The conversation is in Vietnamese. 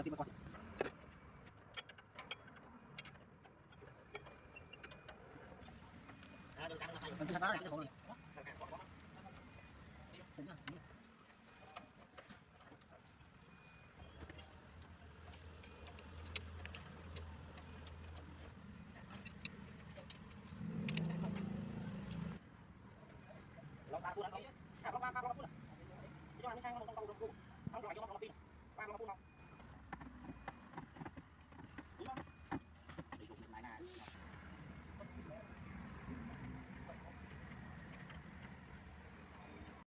tìm một con. Mình sẽ phá cái hộp này. Lọc ba cu đang không? Lọc ba cu. Cho anh sang không đâu đâu.